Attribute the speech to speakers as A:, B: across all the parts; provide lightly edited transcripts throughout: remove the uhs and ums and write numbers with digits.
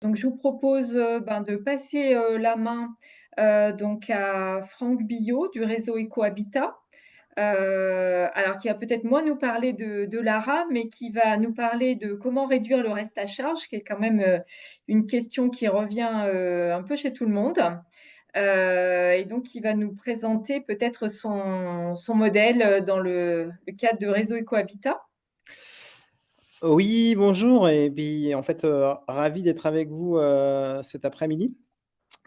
A: Donc je vous propose, de passer, la main, donc à Franck Billot du réseau Ecohabitat, alors qui va peut-être moins nous parler de l'ARA, mais qui va nous parler de comment réduire le reste à charge, qui est quand même, une question qui revient, un peu chez tout le monde. Et donc il va nous présenter peut-être son modèle, dans le cadre de réseau Ecohabitat.
B: Oui, bonjour et puis, ravi d'être avec vous, cet après-midi.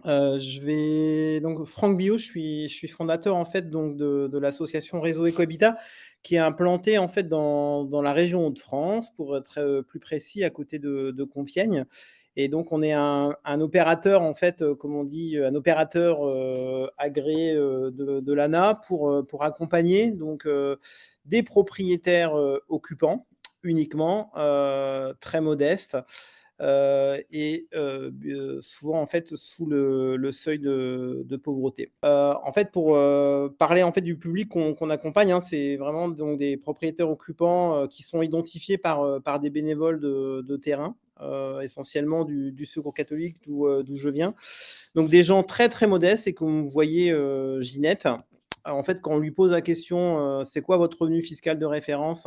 B: Je vais donc Franck Biot, je suis fondateur, en fait, donc de l'association Réseau Ecohabitat, qui est implantée, en fait, dans la région Hauts-de-France, pour être, plus précis, à côté de Compiègne. Et donc on est un opérateur, en fait, comme on dit, un opérateur, agréé, de l'ANA pour accompagner des propriétaires, occupants uniquement, très modestes, souvent, en fait, sous le seuil de pauvreté. En fait, pour, parler, en fait, du public qu'on accompagne, hein, c'est vraiment donc des propriétaires occupants, qui sont identifiés par des bénévoles de terrain, essentiellement du Secours catholique d'où je viens. Donc des gens très, très modestes, et comme vous voyez, Ginette, en fait, quand on lui pose la question, «C'est quoi votre revenu fiscal de référence?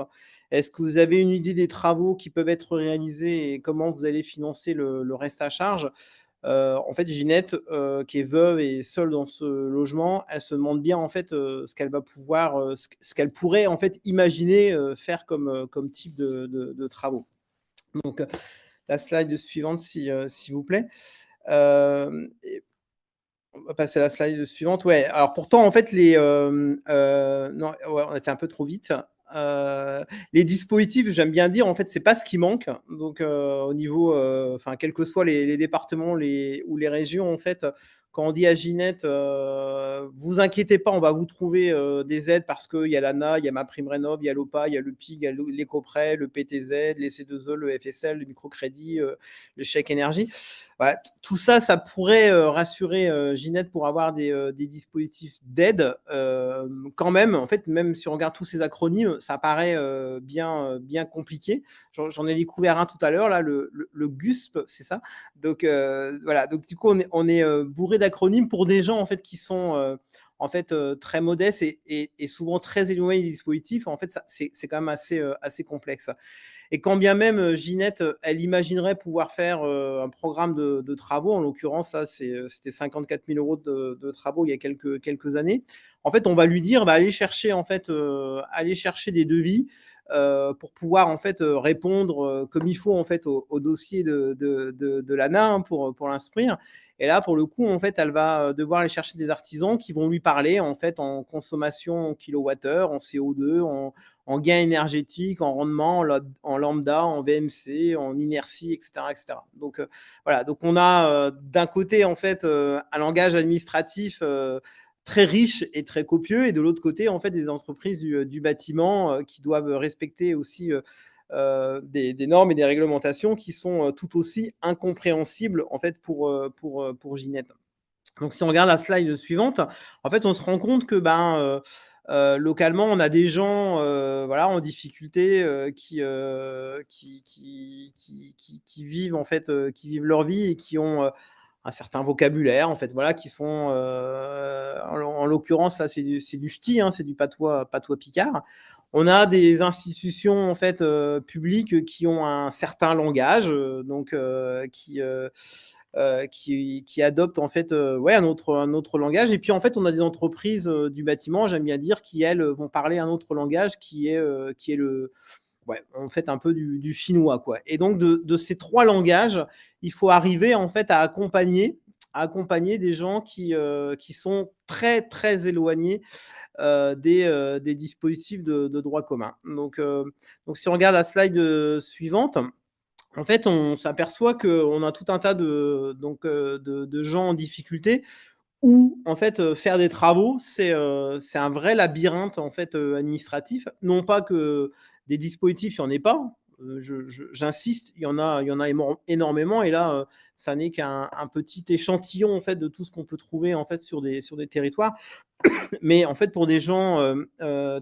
B: Est-ce que vous avez une idée des travaux qui peuvent être réalisés et comment vous allez financer le reste à charge?» En fait, Ginette, qui est veuve et seule dans ce logement, elle se demande bien, en fait, ce qu'elle va pouvoir, ce qu'elle pourrait, en fait, imaginer, faire comme type de travaux. Donc, la slide suivante, s'il vous plaît. Et on va passer à la slide suivante. Ouais, alors pourtant, en fait, non, ouais, on était un peu trop vite. Les dispositifs, j'aime bien dire, en fait, c'est pas ce qui manque. Donc, au niveau, enfin, quels que soient les départements ou les régions, en fait, quand on dit à Ginette, vous inquiétez pas, on va vous trouver des aides parce qu'il y a l'ANA, il y a MaPrimeRénov', il y a l'OPA, il y a le PIG, il y a l'écoprêt, le PTZ, les C2E, le FSL, le microcrédit, le chèque énergie. Voilà, tout ça, ça pourrait rassurer Ginette pour avoir des dispositifs d'aide. Quand même, en fait, même si on regarde tous ces acronymes, ça paraît bien compliqué. J'en ai découvert un tout à l'heure, là, le GUSP, c'est ça. Donc voilà, donc du coup, on est bourré d'acronymes pour des gens, en fait, qui sont en fait très modestes et souvent très éloignés des dispositifs. En fait, c'est quand même assez complexe. Et quand bien même Ginette, elle imaginerait pouvoir faire un programme de travaux, en l'occurrence, là, c'était 54 000 euros de travaux il y a quelques années. En fait, on va lui dire, bah, allez chercher des devis pour pouvoir, en fait, répondre comme il faut, en fait, au dossier de l'ANA, hein, pour l'instruire. Et là, pour le coup, en fait, elle va devoir aller chercher des artisans qui vont lui parler, en fait, en consommation en kilowattheure, en CO2, en gain énergétique, en rendement, en lambda, en VMC, en inertie, etc., etc. Donc voilà, donc on a d'un côté, en fait, un langage administratif très riche et très copieux, et de l'autre côté, en fait, des entreprises du bâtiment qui doivent respecter aussi des normes et des réglementations qui sont tout aussi incompréhensibles, en fait, pour Ginette. Donc si on regarde la slide suivante, en fait, on se rend compte que, localement, on a des gens, voilà, en difficulté, qui vivent, en fait, qui vivent leur vie et qui ont, un certain vocabulaire, en fait, voilà, qui sont, en l'occurrence, là, c'est du ch'ti, hein, c'est du patois picard. On a des institutions, en fait, publiques qui ont un certain langage, qui adoptent, en fait, ouais, un autre langage. Et puis, en fait, on a des entreprises du bâtiment, j'aime bien dire, qui, elles, vont parler un autre langage qui est le, ouais, en fait, un peu du chinois, quoi. Et donc, de ces trois langages, il faut arriver, en fait, à accompagner des gens qui sont très, très éloignés des dispositifs de droit commun. Donc, si on regarde la slide suivante, en fait, on s'aperçoit qu'on a tout un tas de gens en difficulté où, en fait, faire des travaux, c'est un vrai labyrinthe, en fait, administratif. Non pas que des dispositifs, il y en ait pas, j'insiste, il y en a énormément, et là, ça n'est qu'un petit échantillon, en fait, de tout ce qu'on peut trouver, en fait, sur des territoires. Mais en fait, pour des gens,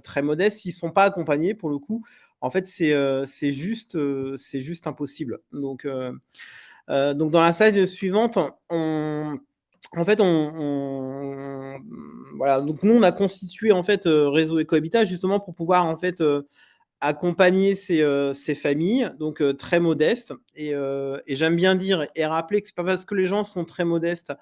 B: très modestes, s'ils sont pas accompagnés, pour le coup, en fait, c'est juste impossible. Donc Donc dans la slide suivante, on en fait, on voilà, donc nous, on a constitué en fait, Réseau Ecohabitat justement pour pouvoir en fait, accompagner ces familles, donc très modestes et j'aime bien dire et rappeler que c'est pas parce que les gens sont très modestes,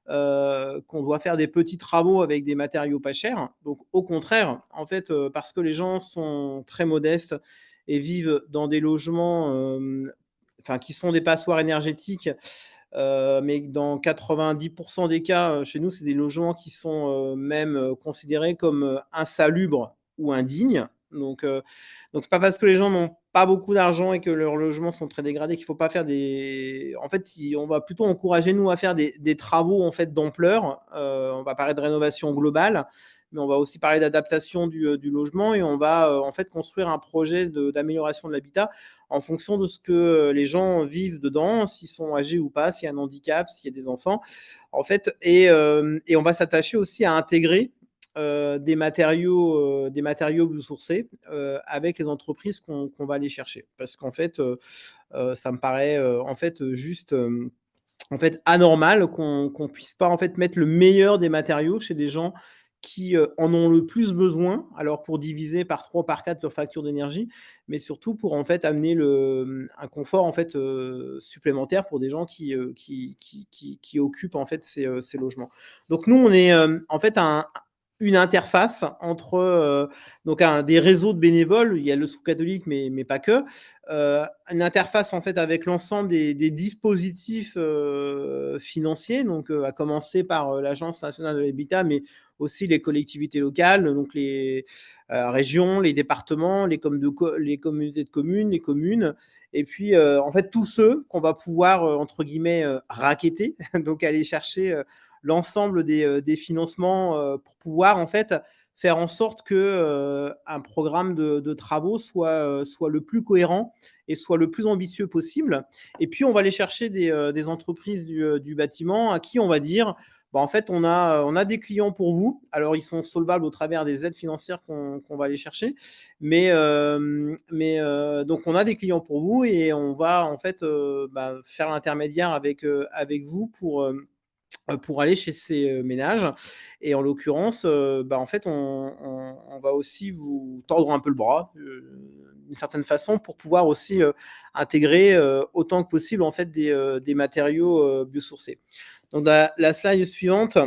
B: qu'on doit faire des petits travaux avec des matériaux pas chers. Donc au contraire, en fait, parce que les gens sont très modestes et vivent dans des logements, enfin qui sont des passoires énergétiques, mais dans 90 des cas, chez nous, c'est des logements qui sont, même, considérés comme, insalubres ou indignes. Donc c'est pas parce que les gens n'ont pas beaucoup d'argent et que leurs logements sont très dégradés qu'il faut pas faire des en fait, on va plutôt encourager nous à faire des travaux en fait d'ampleur. On va parler de rénovation globale, mais on va aussi parler d'adaptation du logement et on va, en fait construire un projet d'amélioration de l'habitat en fonction de ce que les gens vivent dedans, s'ils sont âgés ou pas, s'il y a un handicap, s'il y a des enfants, en fait. Et on va s'attacher aussi à intégrer des matériaux biosourcés avec les entreprises qu'on va aller chercher. Parce qu'en fait, ça me paraît en fait juste en fait anormal qu'on puisse pas en fait mettre le meilleur des matériaux chez des gens qui en ont le plus besoin. Alors pour diviser par 3 par 4 leur facture d'énergie, mais surtout pour en fait amener un confort en fait supplémentaire pour des gens qui occupent en fait ces logements. Donc nous on est en fait une interface entre donc des réseaux de bénévoles. Il y a le Secours catholique, mais pas que, une interface en fait avec l'ensemble des dispositifs financiers, donc à commencer par l'Agence nationale de l'habitat, mais aussi les collectivités locales, donc les régions, les départements, les communautés de communes, les communes, et puis en fait tous ceux qu'on va pouvoir entre guillemets racketter, donc aller chercher l'ensemble des financements pour pouvoir en fait faire en sorte que un programme de travaux soit le plus cohérent et soit le plus ambitieux possible. Et puis, on va aller chercher des entreprises du bâtiment à qui on va dire, bah, en fait, on a des clients pour vous. Alors, ils sont solvables au travers des aides financières qu'on va aller chercher. Donc, on a des clients pour vous et on va en fait bah, faire l'intermédiaire avec vous pour aller chez ces ménages. Et en l'occurrence, bah, en fait, on va aussi vous tordre un peu le bras, d'une certaine façon, pour pouvoir aussi intégrer autant que possible en fait des matériaux biosourcés. Donc la slide suivante,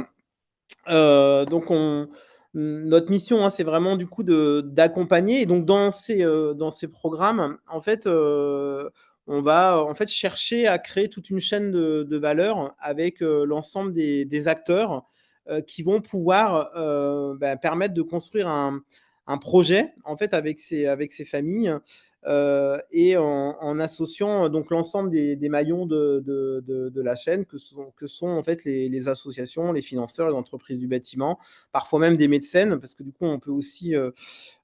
B: donc notre mission, hein, c'est vraiment du coup d'accompagner. Et donc dans ces programmes, en fait, on va en fait chercher à créer toute une chaîne de valeur avec l'ensemble des acteurs qui vont pouvoir bah, permettre de construire un projet en fait avec ces familles et en associant donc l'ensemble des maillons de la chaîne que sont en fait les associations, les financeurs, les entreprises du bâtiment, parfois même des mécènes, parce que du coup on peut aussi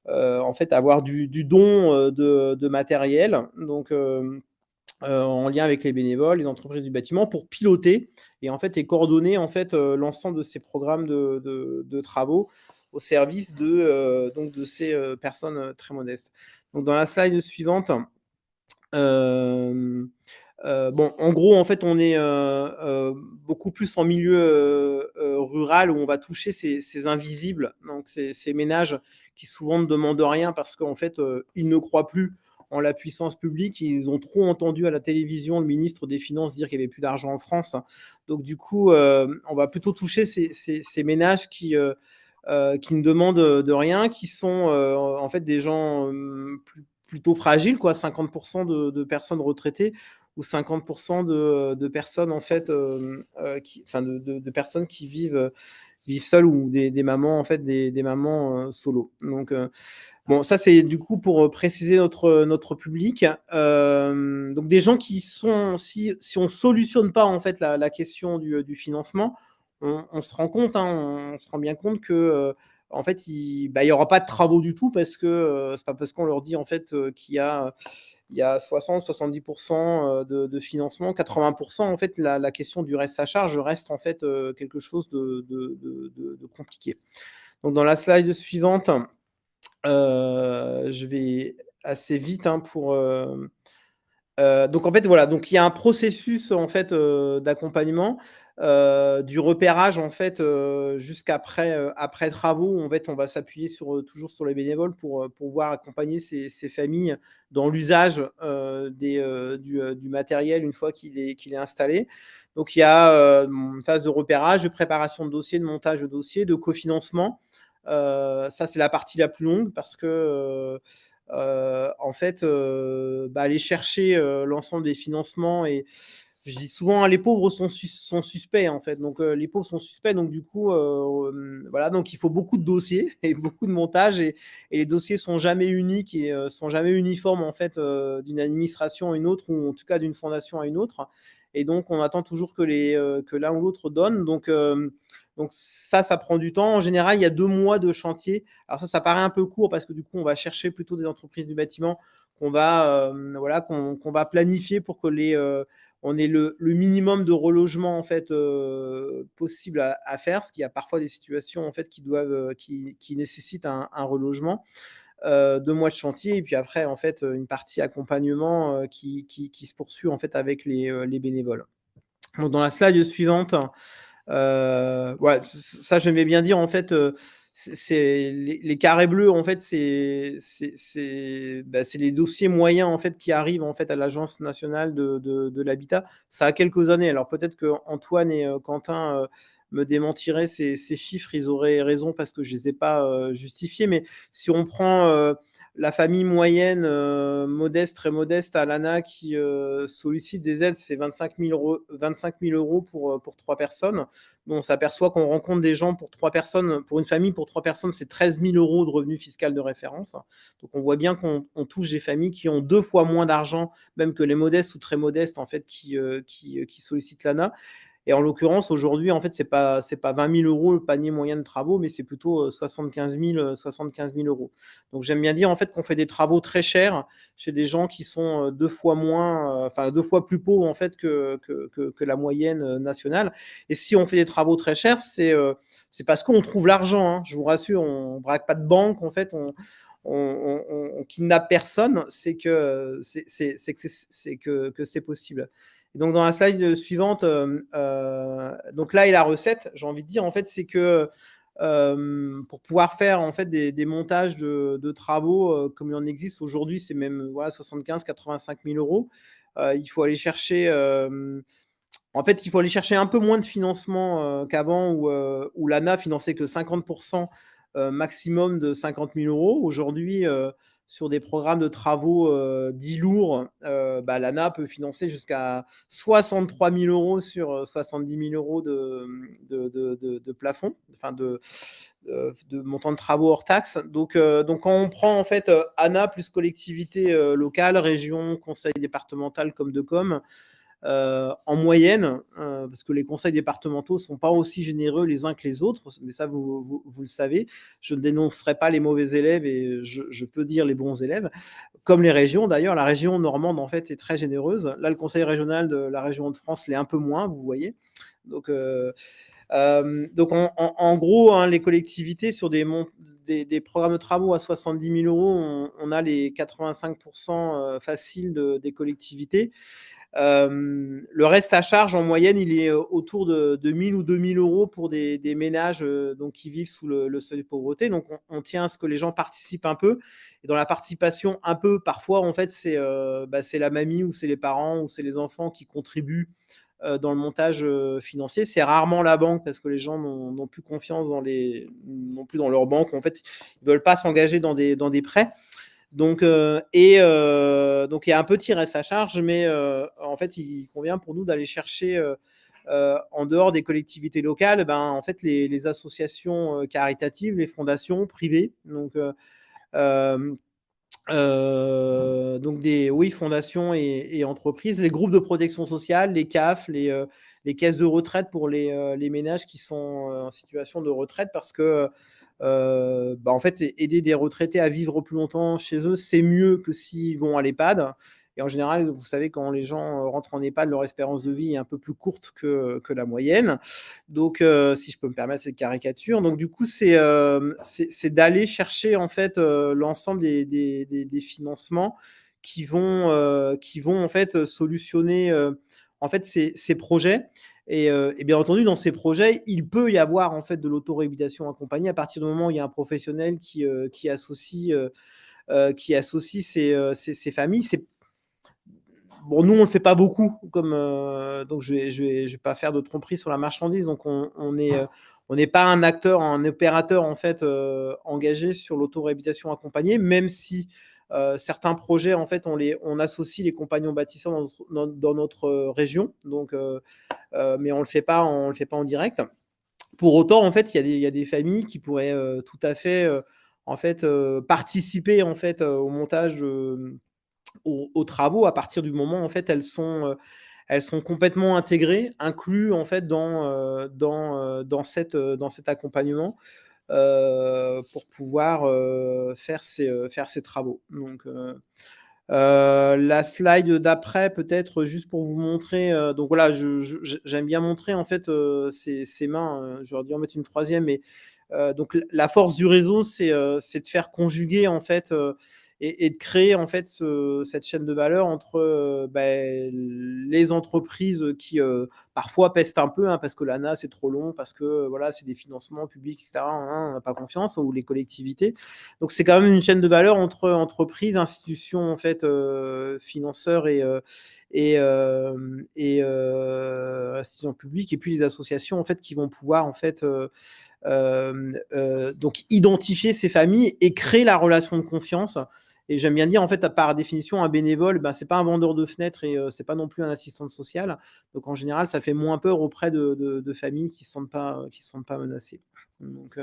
B: en fait avoir du don de matériel. Donc en lien avec les bénévoles, les entreprises du bâtiment pour piloter et en fait et coordonner en fait l'ensemble de ces programmes de travaux au service donc de ces personnes très modestes. Donc dans la slide suivante, euh, bon, en gros, en fait, on est beaucoup plus en milieu rural où on va toucher ces invisibles, donc ces ménages qui souvent ne demandent rien parce qu'en fait, ils ne croient plus en la puissance publique. Ils ont trop entendu à la télévision le ministre des Finances dire qu'il n'y avait plus d'argent en France. Donc, du coup, on va plutôt toucher ces ménages qui ne demandent de rien, qui sont en fait des gens plutôt fragiles, quoi, 50% de personnes retraitées ou 50% de personnes en fait, enfin de personnes qui vivent seules ou des mamans en fait des mamans solo. Donc bon, ça c'est du coup pour préciser notre public. Donc des gens qui sont si on solutionne pas en fait la question du financement, on se rend compte, hein, on se rend bien compte que en fait bah, il y aura pas de travaux du tout parce que c'est pas parce qu'on leur dit en fait qu'il y a 60-70% de financement, 80% en fait la question du reste à charge reste en fait quelque chose de compliqué. Donc dans la slide suivante, je vais assez vite hein, Donc en fait, voilà, donc il y a un processus en fait, d'accompagnement, du repérage en fait, jusqu'après, après travaux. En fait, on va s'appuyer sur, toujours sur les bénévoles pour pouvoir accompagner ces familles dans l'usage, du matériel une fois qu'il est installé. Donc il y a, une phase de repérage, de préparation de dossier, de montage de dossier, de cofinancement. Ça, c'est la partie la plus longue parce que, en fait, aller chercher, l'ensemble des financements et je dis souvent, hein, les pauvres sont suspects, en fait. Donc, les pauvres sont suspects, donc du coup, voilà, donc il faut beaucoup de dossiers et beaucoup de montage et les dossiers sont jamais uniques et sont jamais uniformes, en fait, d'une administration à une autre ou en tout cas d'une fondation à une autre et donc on attend toujours que l'un ou l'autre donne donc ça prend du temps. En général, il y a 2 mois de chantier. Alors ça paraît un peu court parce que du coup, on va chercher plutôt des entreprises du bâtiment voilà, qu'on va planifier pour que on ait le minimum de relogement en fait possible à faire, parce qu'il y a parfois des situations en fait qui nécessitent un relogement. 2 mois de chantier et puis après en fait une partie accompagnement qui se poursuit en fait avec les bénévoles. Donc dans la slide suivante, ouais, ça j'aimais bien dire en fait, c'est les carrés bleus en fait, c'est les dossiers moyens en fait qui arrivent en fait à l'Agence nationale de l'habitat. Ça a quelques années, alors peut-être qu'Antoine et Quentin, me démentiraient ces chiffres, ils auraient raison parce que je les ai pas, justifiés. Mais si on prend, la famille moyenne, modeste, très modeste à l'ANA qui, sollicite des aides, c'est 25 000 € pour 3 personnes. On s'aperçoit qu'on rencontre des gens pour 3 personnes, pour une famille, pour 3 personnes, c'est 13 000 € de revenu fiscal de référence. Donc on voit bien qu'on touche des familles qui ont 2 fois moins d'argent, même que les modestes ou très modestes, en fait, qui sollicitent l'ANA. Et en l'occurrence, aujourd'hui, en fait, c'est pas 20 000 € le panier moyen de travaux, mais c'est plutôt 75 000 €. Donc j'aime bien dire en fait qu'on fait des travaux très chers chez des gens qui sont 2 fois moins, enfin 2 fois plus pauvres en fait que la moyenne nationale. Et si on fait des travaux très chers, c'est parce qu'on trouve l'argent. Hein. Je vous rassure, on braque pas de banque. En fait, on kidnappe personne. C'est que c'est possible. Et donc dans la slide suivante, donc là est la recette. J'ai envie de dire en fait, c'est que pour pouvoir faire en fait des montages de travaux comme il en existe aujourd'hui, c'est même voilà 75 000 – 85 000 €. Il faut aller chercher, en fait, il faut aller chercher un peu moins de financement qu'avant où l'ANA finançait que 50% maximum de 50 000 € Aujourd'hui, sur des programmes de travaux dits lourds, l'ANA peut financer jusqu'à 63 000 € sur 70 000 € de plafond, enfin de montant de travaux hors taxes. Donc quand on prend en fait ANA plus collectivité locale, région, conseil départemental comme de com, en moyenne, parce que les conseils départementaux ne sont pas aussi généreux les uns que les autres, mais ça, vous le savez. Je ne dénoncerai pas les mauvais élèves et je peux dire les bons élèves, comme les régions d'ailleurs. La région normande, en fait, est très généreuse. Là, le conseil régional de la région de France l'est un peu moins, vous voyez. Donc en gros, hein, les collectivités sur des programmes de travaux à 70 000 €, on a les 85% faciles des collectivités. Le reste à charge, en moyenne, il est autour de 1 000 ou 2 000 € pour des ménages donc, qui vivent sous le seuil de pauvreté. Donc, on tient à ce que les gens participent un peu. Et dans la participation, un peu, parfois, en fait, c'est la mamie ou c'est les parents ou c'est les enfants qui contribuent dans le montage financier. C'est rarement la banque parce que les gens n'ont plus confiance non plus dans leur banque. En fait, ils ne veulent pas s'engager dans des prêts. Donc il y a un petit reste à charge, mais en fait, il convient pour nous d'aller chercher, en dehors des collectivités locales, en fait, les associations, caritatives, les fondations privées. Hem, donc oui, fondations et entreprises, les groupes de protection sociale, les CAF, les caisses de retraite pour les ménages qui sont, en situation de retraite parce que, en fait, aider des retraités à vivre plus longtemps chez eux, c'est mieux que s'ils vont à l'EHPAD et en général, vous savez, quand les gens, rentrent en EHPAD, leur espérance de vie est un peu plus courte que la moyenne. Donc si je peux me permettre cette caricature. Donc du coup, c'est d'aller chercher, en fait, l'ensemble des financements qui vont en fait solutionner en fait ces projets. Et bien entendu, dans ces projets, il peut y avoir en fait de l'autoréhabilitation accompagnée à partir du moment où il y a un professionnel qui associe ces familles. Bon, nous, on le fait pas beaucoup, donc je vais pas faire de tromperie sur la marchandise. Donc, on n'est pas un acteur, un opérateur en fait engagé sur l'autoréhabilitation accompagnée, même si certains projets, en fait, on associe les compagnons bâtisseurs dans notre région. Donc, mais on le fait pas en direct. Pour autant, en fait, il y a des familles qui pourraient tout à fait, en fait, participer en fait au montage aux travaux à partir du moment en fait elles sont complètement intégrées, inclus en fait dans cet accompagnement pour pouvoir faire ces travaux. Donc, la slide d'après, peut-être juste pour vous montrer. Donc voilà, j'aime bien montrer en fait ces mains. J'aurais dû en mettre une troisième, mais donc la force du réseau, c'est de faire conjuguer en fait et de créer en fait cette chaîne de valeur entre les entreprises qui parfois pestent un peu, hein, parce que l'ANA c'est trop long, parce que voilà c'est des financements publics, etc. Hein, on n'a pas confiance, ou les collectivités. Donc c'est quand même une chaîne de valeur entre entreprises, institutions en fait, financeurs et institutions publiques, et puis les associations en fait qui vont pouvoir en fait donc identifier ces familles et créer la relation de confiance. Et j'aime bien dire, en fait, par définition, un bénévole, ben, c'est pas un vendeur de fenêtres et c'est pas non plus un assistant social. Donc en général, ça fait moins peur auprès de familles qui se sentent pas menacées. Donc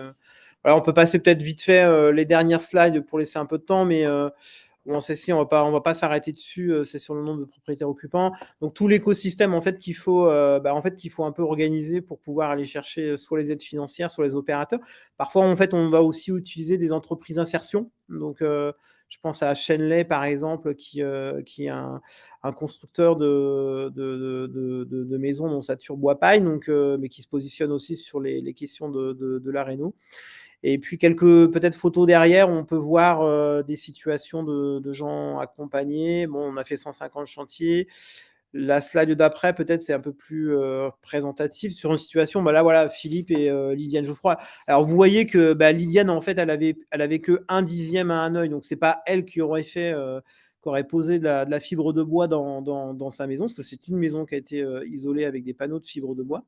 B: voilà, on peut passer peut-être vite fait les dernières slides pour laisser un peu de temps, mais bon, celle-ci, on va pas s'arrêter dessus. C'est sur le nombre de propriétaires occupants. Donc tout l'écosystème en fait qu'il faut un peu organiser pour pouvoir aller chercher soit les aides financières, soit les opérateurs. Parfois, en fait, on va aussi utiliser des entreprises d'insertion. Donc je pense à Shenley, par exemple, qui est un constructeur de maisons dans Satur Bois-Paille, donc mais qui se positionne aussi sur les questions de la réno. Et puis quelques peut-être photos derrière, on peut voir des situations de gens accompagnés. Bon, on a fait 150 chantiers. La slide d'après, peut-être, c'est un peu plus représentatif sur une situation. Bah là, voilà, Philippe et Lydiane Geoffroy. Alors, vous voyez que Lydiane, en fait, elle avait que un dixième à un œil. Donc, c'est pas elle qui aurait qui aurait posé de la fibre de bois dans sa maison, parce que c'est une maison qui a été isolée avec des panneaux de fibre de bois.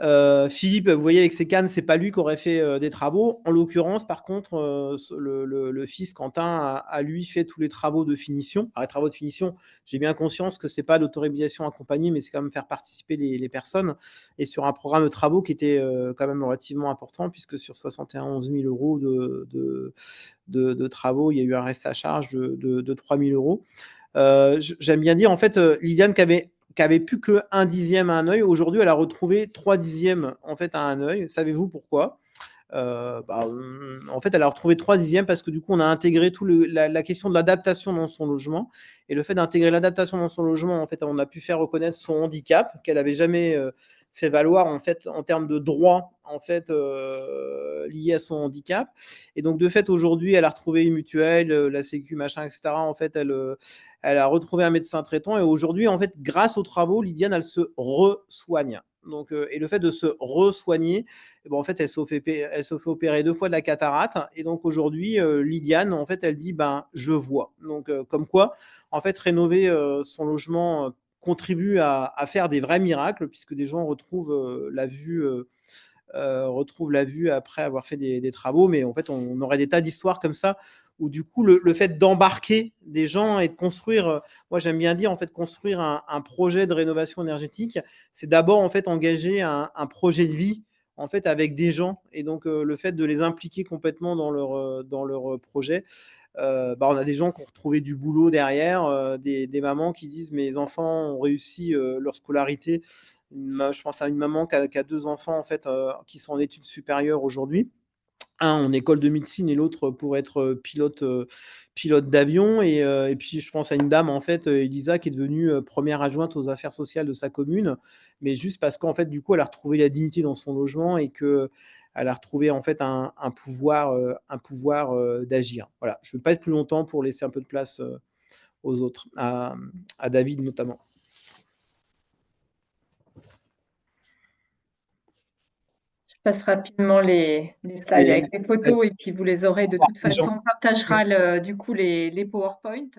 B: Euh, Philippe, vous voyez avec ses cannes, c'est pas lui qui aurait fait des travaux. En l'occurrence, par contre, le fils Quentin a lui fait tous les travaux de finition. Alors, les travaux de finition, j'ai bien conscience que c'est pas l'autorisation accompagnée, mais c'est quand même faire participer les personnes, et sur un programme de travaux qui était quand même relativement important, puisque sur 71 000 euros de travaux, il y a eu un reste à charge de 3 000 euros. J'aime bien dire, en fait, Lydiane qui avait plus que un dixième à un œil, aujourd'hui, elle a retrouvé 3 dixièmes en fait à un œil. Savez-vous pourquoi? En fait, elle a retrouvé 3 dixièmes parce que du coup, on a intégré la question de l'adaptation dans son logement. Et le fait d'intégrer l'adaptation dans son logement, en fait, on a pu faire reconnaître son handicap qu'elle avait jamais fait valoir en fait en termes de droits en fait liés à son handicap. Et donc de fait aujourd'hui, elle a retrouvé une mutuelle, la Sécu, machin, etc. En fait, elle a retrouvé un médecin traitant, et aujourd'hui, en fait, grâce aux travaux, Lydiane, elle se re-soigne. Donc, et le fait de se re-soigner, eh ben, en fait, elle se fait opérer 2 fois de la cataracte. Et donc aujourd'hui, Lydiane, en fait, elle dit, ben, je vois. Donc, comme quoi, en fait, rénover son logement contribue à faire des vrais miracles, puisque des gens retrouvent la vue après avoir fait des travaux. Mais en fait, on aurait des tas d'histoires comme ça, où du coup, le fait d'embarquer des gens et de construire, moi j'aime bien dire, en fait, construire un projet de rénovation énergétique, c'est d'abord en fait engager un projet de vie en fait avec des gens. Et donc le fait de les impliquer complètement dans leur projet, on a des gens qui ont retrouvé du boulot derrière, des mamans qui disent mes enfants ont réussi leur scolarité. Je pense à une maman qui a 2 enfants en fait qui sont en études supérieures aujourd'hui, un en école de médecine et l'autre pour être pilote d'avion. Et puis je pense à une dame en fait, Elisa, qui est devenue première adjointe aux affaires sociales de sa commune, mais juste parce qu'en fait du coup elle a retrouvé la dignité dans son logement, et que elle a retrouvé en fait un pouvoir, d'agir. Voilà, je ne veux pas être plus longtemps pour laisser un peu de place, aux autres, à David notamment.
A: Je passe rapidement les slides
B: Et
A: avec les photos et puis vous les aurez de toute façon. On partagera du coup les PowerPoint.